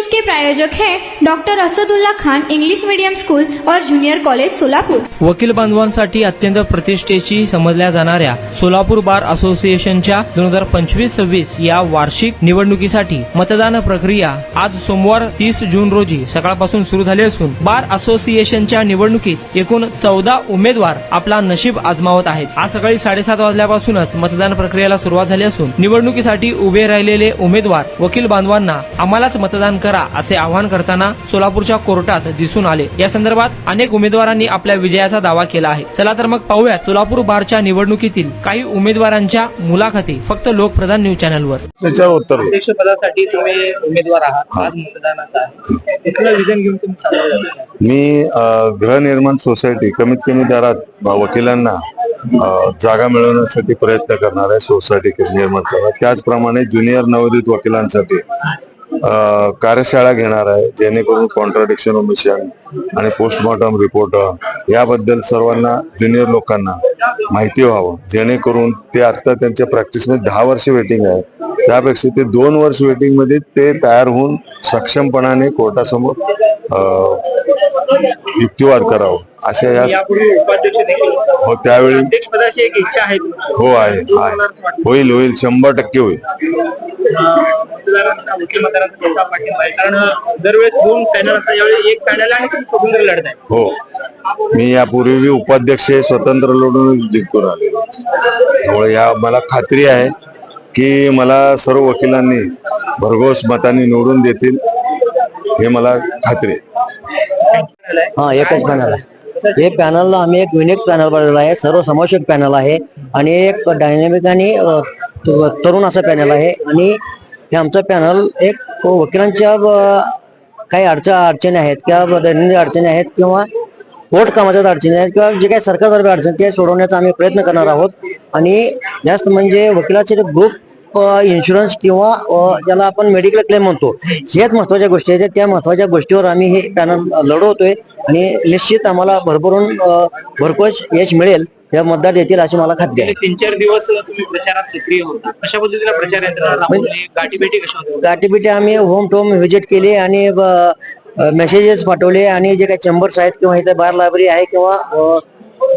News के प्रायोजक हैं doctor Asadullah Khan English medium school और जूनियर कॉलेज सोलापूर। वकील बांधवांसाठी अत्यंत प्रतिष्ठेची समजल्या जाणाऱ्या सोलापूर बार असोसिएशनच्या 2025-26 या वार्षिक निवडणुकीसाठी मतदान प्रक्रिया आज सोमवार 30 जून रोजी सकाळपासून सुरू झाली असून बार असोसिएशनच्या निवडणुकीत एकूण 14 उमेदवार आपला नशीब आजमावत आहेत। आज सकाळी 7:30 वाजल्यापासूनच मतदान प्रक्रियेला सुरुवात झाली असून निवडणुकीसाठी उभे राहिलेले उमेदवार वकील बांधवांना आम्हालाच मतदान करा असे आवाहन करताना सोलापूरच्या कोर्टात दिसून आले। या संदर्भात अनेक उमेदवारांनी आपल्या विजयाचा दावा केला आहे। चला तर मग पाहूया सोलापूर बारच्या निवडणुकीतील काही उमेदवारांच्या मुलाखती फक्त लोकप्रधान न्यूज चॅनलवर। त्याच्यावर उत्तर अध्यक्षपदासाठी तुम्ही उमेदवार आहात, आज मतदानाचा कुठलं विजन घेऊन तुम्ही सांगा। मी गृहनिर्माण सोसायटी कमीत कमी दरात वकिलांना जागा मिळवण्यासाठी प्रयत्न करणार आहे। सोसायटी निर्माण करणार, त्याचप्रमाणे ज्युनियर नवोदित वकिलांसाठी कार्यशाळा घेणार आहे, जेणेकरून कॉन्ट्राडिक्शन ओमिशन आणि पोस्टमॉर्टम रिपोर्ट याबद्दल सर्वांना ज्युनियर लोकांना माहिती व्हावं, जेणेकरून ते आता त्यांच्या प्रॅक्टिसमध्ये 10 वर्ष वेटिंग आहे, त्यापेक्षा ते 2 वर्ष वेटिंग मध्ये ते तयार होऊन सक्षमपणाने कोर्टासमोर युक्तिवाद करावं अशा या हो त्यावेळी अध्यक्षपदाची एक इच्छा आहे। हो आहे, होईल 100% होईल। कारण दरवेळेस 2 पॅनल असतात, यावेळी एक पॅनल आणि स्वतंत्र लढत आहे। हो, मी यापूर्वी उपाध्यक्ष स्वतंत्र लढून जिंकून आलेलो, त्यामुळे या मला खात्री आहे की मला सर्व वकिलांनी भरघोस मतांनी निवडून देतील, हे मला खात्री आहे। हा, एकच पॅनल आहे। हे पॅनलला आम्ही एक युनिक पॅनल बनवलेला आहे, सर्वसमावेशक पॅनल आहे आणि एक डायनॅमिक आणि तरुण असं पॅनल आहे। आणि हे आमचं पॅनल एक वकिलांच्या काही अडचणी आहेत किंवा दैनंदिन अडचणी आहेत किंवा कोर्ट कामाच्या अडचणी आहेत किंवा जे काही सरकारतर्फे अडचणी ते सोडवण्याचा आम्ही प्रयत्न करणार आहोत। आणि जास्त म्हणजे वकिलाचे ग्रुप इन्शुरन्स किंवा ज्याला आपण मेडिकल क्लेम म्हणतो, हेच महत्वाच्या गोष्टी आहेत। त्या महत्वाच्या गोष्टीवर आम्ही हे पॅनल लढवतोय आणि निश्चित आम्हाला भरघोस यश मिळेल, या मतदार येतील अशी मला खात्री आहे। 3-4 दिवस तुम्ही प्रचारात सक्रिय होता, कशा पद्धतीने प्रचार गाठीभेटी कशा होत्या? गाठीभेटी आम्ही होम टू होम व्हिजिट केली आणि मेसेजेस पाठवले आणि जे काही चेंबर्स आहेत किंवा इथे बार लायब्ररी आहे किंवा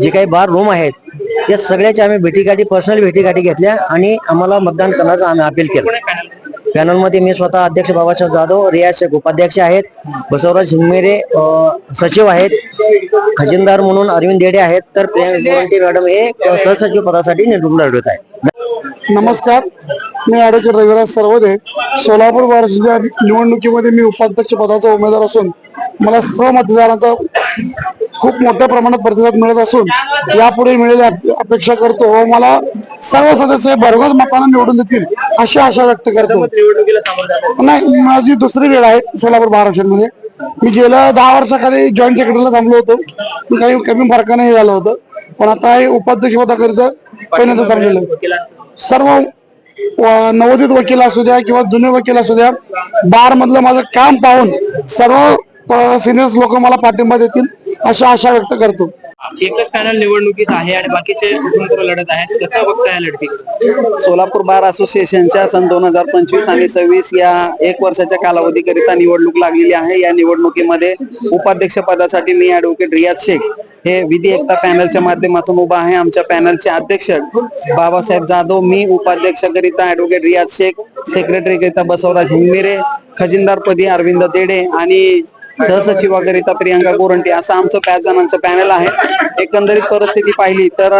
जे काही बार रूम आहेत त्या सगळ्याची आम्ही भेटीगाठी पर्सनल भेटीगाठी घेतल्या आणि आम्हाला मतदान करण्याचं आम्ही अपील केलं। पॅनल मध्ये मी स्वतः अध्यक्ष बाबासाहेब जाधव, रियाज शेख उपाध्यक्ष आहेत, बसवराज हिंगमेरे सचिव आहेत, खजिनदार म्हणून अरविंद देडे आहेत, तर प्रियंका मॅडम हे सहसचिव पदासाठी निवडणूक लढवत आहेत। नमस्कार, मी ॲडव्होकेट रविराज सरवदे, सोलापूर बार जिल्हा निवडणुकीमध्ये मी उपाध्यक्ष पदाचा उमेदवार असून मला सर्व मतदारांचा खूप मोठ्या प्रमाणात प्रतिसाद मिळत असून यापुढे मिळेल अपेक्षा करतो व मला सर्व सदस्य भरघोस मताने निवडून देतील अशी आशा व्यक्त करतो। नाही, माझी दुसरी वेळ आहे सोलापूर बार मध्ये। मी गेल्या 10 वर्षाखाली जॉईंट सेक्रेटरीला थांबलो होतो, काही कमी फरकाने झालं होतं, पण आता हे उपाध्यक्ष पदाकरिता पहिल्यांदा थांबलेलं आहे। सर्व नवोदित वकील असू द्या किंवा जुने वकील असू द्या, बार मधलं माझं काम पाहून सर्व सिनियर्स लोक मला पाठिंबा देतील अशी आशा व्यक्त करतो। एकच पॅनल निवडणुकीच आहे आणि बाकीचे स्वतंत्र लढत आहेत, कसं बघताय लढती? सोलापूर बार असोसिएशनच्या सन 2025 आणि 26 या 1 वर्षाच्या कालावधीकरिता निवडणूक लागलेली आहे। या निवडणुकीमध्ये उपाध्यक्ष पदासाठी मी ॲडव्होकेट रियाज शेख हे विधी एकता पॅनलच्या माध्यमातून उभा आहे। आमच्या पॅनलचे अध्यक्ष बाबासाहेब जाधव, मी उपाध्यक्षकरिता ॲडव्होकेट रियाज शेख, सेक्रेटरीकरिता बसवराज हिंगमेरे, खजिनदारपदी अरविंद देडे आणि सहसचिवाकरिता प्रियंका गोरंटे असं आमचं 5 जणांचं पॅनल आहे। एकंदरीत परिस्थिती पाहिली तर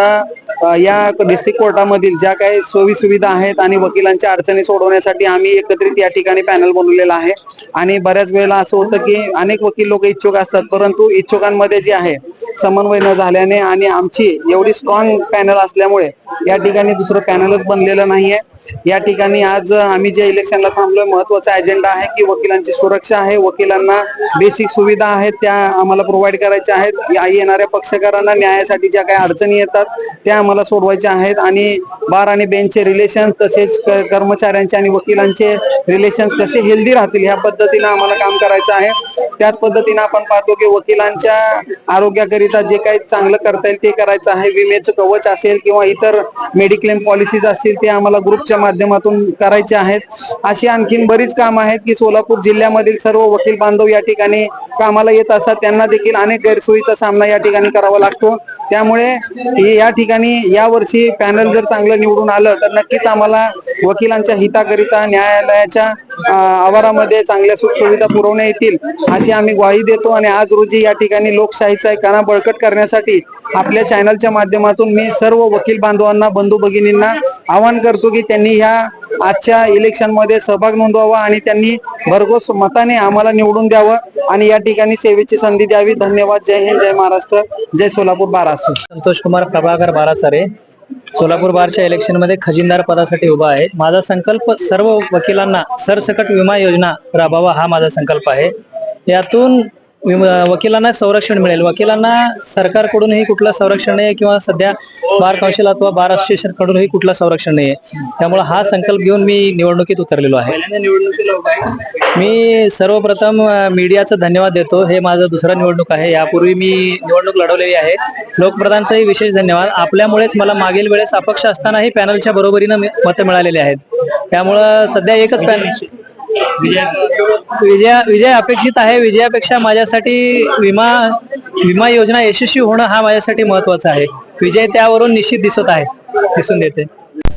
या डिस्ट्रिक्ट कोर्टामधील ज्या काही सोयी सुविधा आहेत आणि वकिलांच्या अडचणी सोडवण्यासाठी आम्ही एकत्रित या ठिकाणी पॅनल बनवलेला आहे। आणि बऱ्याच वेळेला असं होतं की अनेक वकील लोक इच्छुक असतात, परंतु इच्छुकांमध्ये जे आहे समन्वय न झाल्याने आणि आमची एवढी स्ट्रॉंग पॅनल असल्यामुळे या ठिकाणी दुसरं पॅनलच बनलेलं नाहीये। या ठिकाणी आज आम्ही जे इलेक्शनला थांबलोय, महत्वाचा अजेंडा आहे की वकिलांची सुरक्षा आहे, वकिलांना बेसिक सुविधा आहेत त्या आम्हाला प्रोव्हाइड करायच्या आहेत. येणाऱ्या पक्षकारांना न्यायासाठी ज्या काही अडचणी येतात त्या आम्हाला सोडवायच्या आहेत आणि बार आणि बेंचचे रिलेशन तसेच कर्मचाऱ्यांचे आणि वकिलांचे रिलेशन्स कसे हेल्दी राहतील ह्या पद्धतीने आम्हाला काम करायचं आहे. त्याच पद्धतीने आपण पाहतो की वकिलांच्या आरोग्याकरिता जे काही चांगलं करता येईल ते करायचं आहे. विम्याचं कवच असेल किंवा इतर मेडिक्लेम पॉलिसीज असतील ते आम्हाला ग्रुपच्या माध्यमातून करायचे आहेत. अशी आणखीन बरीच काम आहेत की सोलापूर जिल्ह्यामधील सर्व वकील बांधव या ठिकाणी कामाला येत असतात. त्यांना देखील अनेक गैरसोयीचा सामना या ठिकाणी करावा लागतो. त्यामुळे या ठिकाणी यावर्षी पॅनल जर चांगलं निवडून आलं तर नक्कीच आम्हाला वकिलांच्या हिताकरिता न्यायालयाच्या आवारामध्ये चांगल्या सुखसुविधा पुरवण्यात येतील अशी आम्ही ग्वाही देतो. आणि आज रोजी या ठिकाणी लोकशाहीचा एक कणा बळकट करण्यासाठी आपल्या चॅनलच्या माध्यमातून मी सर्व वकील बांधवांना बंधू भगिनींना आवाहन करतो की त्यांनी ह्या आजच्या इलेक्शन मध्ये सहभाग नोंदवावा आणि त्यांनी भरघोस मताने आम्हाला निवडून द्यावं आणि या ठिकाणी सेवेची संधी द्यावी. धन्यवाद. जय हिंद, जय महाराष्ट्र, जय सोलापूर बार असोसिएशन. संतोष कुमार प्रभाकर बारासारे, सोलापूर बारच्या इलेक्शन मध्ये खजिनदार पदासाठी उभा आहे. माझा संकल्प सर्व वकिलांना सरसकट विमा योजना राबवा हा माझा संकल्प आहे. यातून वकिलांना संरक्षण मिळेल. वकिलांना सरकारकडूनही कुठलं संरक्षण नाही किंवा सध्या बार काउन्सिल अथवा बार असोसिएशन कडूनही कुठलं संरक्षण नाही आहे. त्यामुळे हा संकल्प घेऊन मी निवडणुकीत उतरलेलो आहे. मी सर्वप्रथम मीडियाचं धन्यवाद देतो. हे माझं दुसरं निवडणूक आहे. यापूर्वी मी निवडणूक लढवलेली आहे. लोकप्रधानचाही विशेष धन्यवाद. आपल्यामुळेच मला मागील वेळेस अपक्ष असतानाही पॅनलच्या बरोबरीनं मतं मिळालेली आहेत. त्यामुळं सध्या एकच पॅनल विजय अपेक्षित आहे. विजयापेक्षा माझ्यासाठी विमा योजना यशस्वी होणं हा माझ्यासाठी महत्वाचा आहे. विजय त्यावरून निश्चित दिसून देते.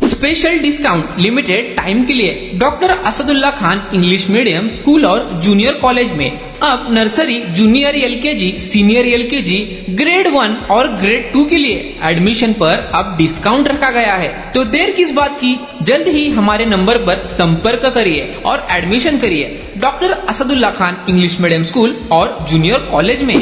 स्पेशल डिस्काउंट लिमिटेड टाइम के लिए doctor Asadullah Khan English medium school और जूनियर कॉलेज में अब nursery, junior LKG, senior LKG, grade 1 और ग्रेड 2 के लिए एडमिशन पर अब डिस्काउंट रखा गया है. तो देर किस बात की, जल्द ही हमारे नंबर पर संपर्क करिए और एडमिशन करिए doctor Asadullah Khan English medium school और जूनियर कॉलेज में.